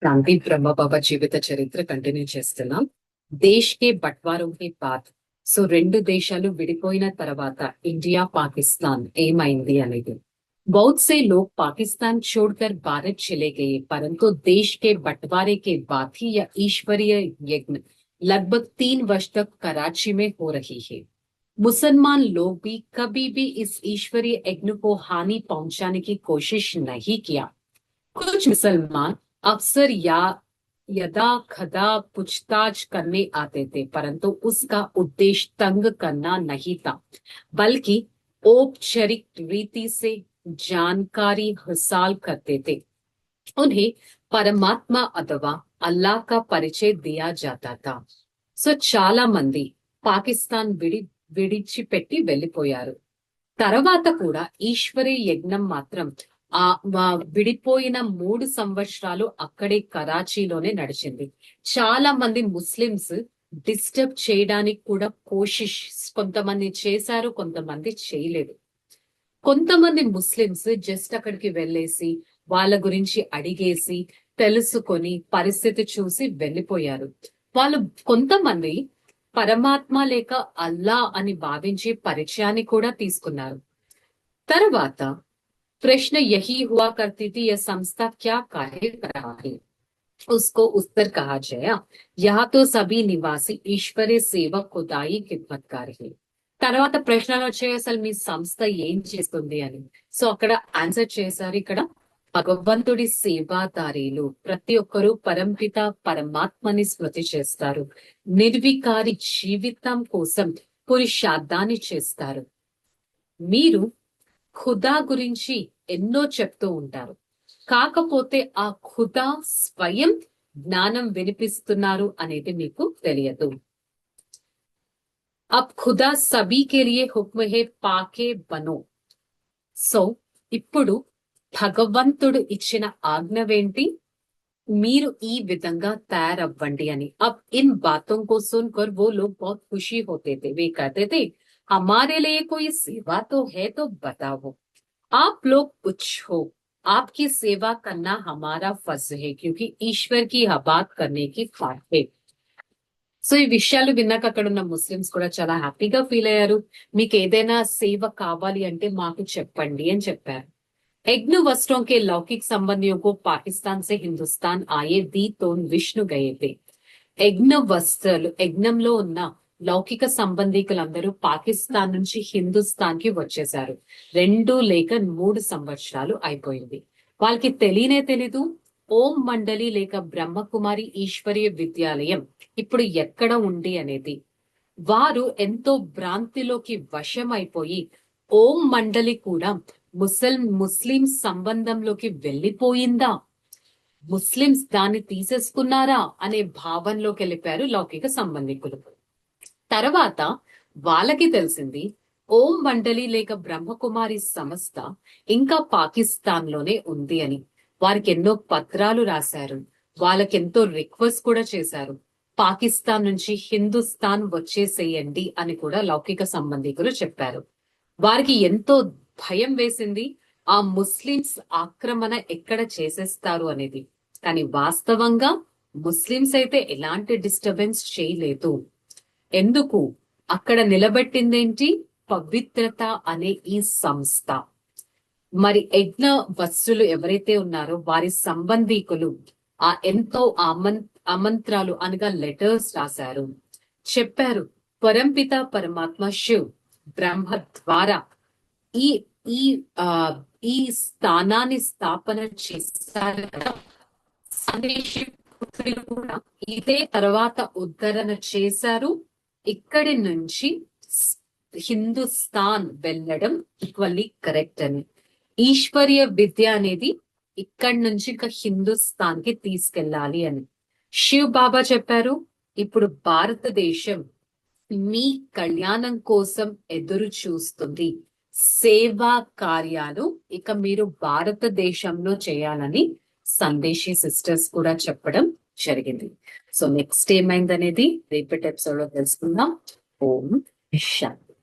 क्रांति ब्रह्म बाबा జీవిత చరిత్ర కంటిన్యూ చేస్తున్నాం. దేశ్ కే బట్వారం కే బాత్. సో రెండు దేశాలు విడిపోయిన తర్వాత ఇండియా పాకిస్తాన్ ఏమైంది అనేది. बहुत से लोग पाकिस्तान छोड़कर भारत चले गए, परंतु देश के बंटवारे के बाद ही यह ईश्वरीय यज्ञ लगभग 3 वर्ष तक कराची में हो रही है। मुसलमान लोग भी कभी भी इस ईश्वरीय यज्ञ को हानि पहुंचाने की कोशिश नहीं किया। कुछ मुसलमान अक्सर या यदा खदा पूछताछ करने आते थे, परंतु उसका उद्देश्य तंग करना नहीं था, बल्कि औपचारिक रीति से जानकारी हासिल करते थे। उन्हें परमात्मा अथवा अल्लाह का परिचय दिया जाता था. సో చాలా మంది పాకిస్తాన్ విడిచిపెట్టి వెళ్లిపోయారు. తర్వాత కూడా ఈశ్వరీయ యజ్ఞం మాత్రం విడిపోయిన 3 సంవత్సరాలు అక్కడే కరాచీలోనే నడిచింది. చాలా మంది ముస్లిమ్స్ డిస్టర్బ్ చేయడానికి కూడా కోషిష్ కొంతమంది చేశారు, కొంతమంది చేయలేదు. కొంతమంది ముస్లిమ్స్ జస్ట్ అక్కడికి వెళ్ళేసి వాళ్ళ గురించి అడిగేసి తెలుసుకొని పరిస్థితి చూసి వెళ్ళిపోయారు. వాళ్ళు కొంతమంది పరమాత్మ లేక అల్లా అని భావించి పరిచయాన్ని కూడా తీసుకున్నారు. తర్వాత प्रश्न यही हुआ करती थी, यह संस्था क्या कार्य कर रहा है. उसको उत्तर कहा गया, यहाँ तो सभी निवासी ईश्वरीय सेवक खुदाई खिदमतगार है. తర్వాత ప్రశ్నలు వచ్చాయి, అసలు మీ సంస్థ ఏం చేస్తుంది అని. సో అక్కడ ఆన్సర్ చేశారు, ఇక్కడ భగవంతుడి సేవాదారీలు, ప్రతి ఒక్కరూ పరంపిత పరమాత్మని స్మృతి చేస్తారు, నిర్వికారి జీవితం కోసం పురుషార్థాన్ని చేస్తారు. మీరు ఖుదా గురించి ఎన్నో చెప్తూ ఉంటారు, కాకపోతే ఆ ఖుదా స్వయం జ్ఞానం వినిపిస్తున్నారు అనేది మీకు తెలియదు. అబ్ ఖుదా సబీ కే లియే హుక్మ్ హే పాకే బనో. సో ఇప్పుడు భగవంతుడు ఇచ్చిన ఆజ్ఞవేంటి, మీరు ఈ విధంగా తయారవ్వండి అని. అబ్ ఇన్ బాతోं को सुनकर वो लोग बहुत खुशी होते थे. वे कहते थे, हमारे लिए कोई सेवा तो है तो बताओ, आप लोग कुछ हो, आपकी सेवा करना हमारा फर्ज है, क्योंकि ईश्वर की बात करने की बात है. సో ఈ విషయాలు విన్నాక అక్కడ ఉన్న ముస్లిమ్స్ కూడా చాలా హ్యాపీగా ఫీల్ అయ్యారు. మీకు ఏదైనా సేవ కావాలి అంటే మాకు చెప్పండి అని చెప్పారు. यज्ञ वस्त्रों के लौकिक संबंधियों को पाकिस्तान से हिंदुस्तान आए दी तो विष्णु गए थे. యజ్ఞ వస్త్రాలు, యజ్ఞంలో ఉన్న లౌకిక సంబంధికులందరూ పాకిస్తాన్ నుంచి హిందుస్థాన్ కి వచ్చేశారు. 2 లేక 3 సంవత్సరాలు అయిపోయింది. వాళ్ళకి తెలియనే తెలీదు ఓం మండలి లేక బ్రహ్మకుమారి ఈశ్వరీయ విద్యాలయం ఇప్పుడు ఎక్కడ ఉంది అనేది. వారు ఎంతో భ్రాంతిలోకి వశం అయిపోయి ఓం మండలి కూడా ముస్లిం సంబంధంలోకి వెళ్ళిపోయిందా, ముస్లిమ్స్ దాన్ని తీసేసుకున్నారా అనే భావనలోకి వెళ్ళిపోయారు లౌకిక సంబంధికులు. తర్వాత వాళ్ళకి తెలిసింది ఓం మండలి లేక బ్రహ్మకుమారి సంస్థ ఇంకా పాకిస్తాన్ లోనే ఉంది అని. వారికి ఎన్నో పత్రాలు రాశారు, వాళ్ళకెంతో రిక్వెస్ట్ కూడా చేశారు, పాకిస్తాన్ నుంచి హిందుస్థాన్ వచ్చేసేయండి అని కూడా లౌకిక సంబంధికులు చెప్పారు. వారికి ఎంతో భయం వేసింది, ఆ ముస్లిమ్స్ ఆక్రమణ ఎక్కడ చేసేస్తారు అనేది. కానీ వాస్తవంగా ముస్లిమ్స్ అయితే ఎలాంటి డిస్టర్బెన్స్ చేయలేదు. ఎందుకు, అక్కడ నిలబెట్టిందేంటి, పవిత్రత అనే ఈ సంస్థ. మరి యజ్ఞ వస్త్రులు ఎవరైతే ఉన్నారో వారి సంబంధికులు ఆ ఎంతో ఆమంత్రాలు అనగా లెటర్స్ రాశారు, చెప్పారు పరంపిత పరమాత్మ శివ్ బ్రహ్మ ద్వారా ఈ ఈ ఈ స్థానాన్ని స్థాపన చేశారు కదా. సందేశపుత్రులు కూడా ఇదే తర్వాత ఉద్ధరణ చేశారు. ఇక్కడి నుంచి హిందుస్థాన్ వెళ్ళడం ఈక్వల్లీ కరెక్ట్ అని. ఈశ్వరీయ విద్య అనేది ఇక్కడి నుంచి ఇంకా హిందుస్థాన్ కి తీసుకెళ్లాలి అని శివ్ బాబా చెప్పారు. ఇప్పుడు భారతదేశం మీ కళ్యాణం కోసం ఎదురు చూస్తుంది. సేవా కార్యాలు ఇక మీరు భారతదేశంలో చేయాలని సందేశీ సిస్టర్స్ కూడా చెప్పడం జరిగింది. సో నెక్స్ట్ ఏమైందనేది రేపటి ఎపిసోడ్ లో తెలుసుకుందాం. ఓం శాంతి.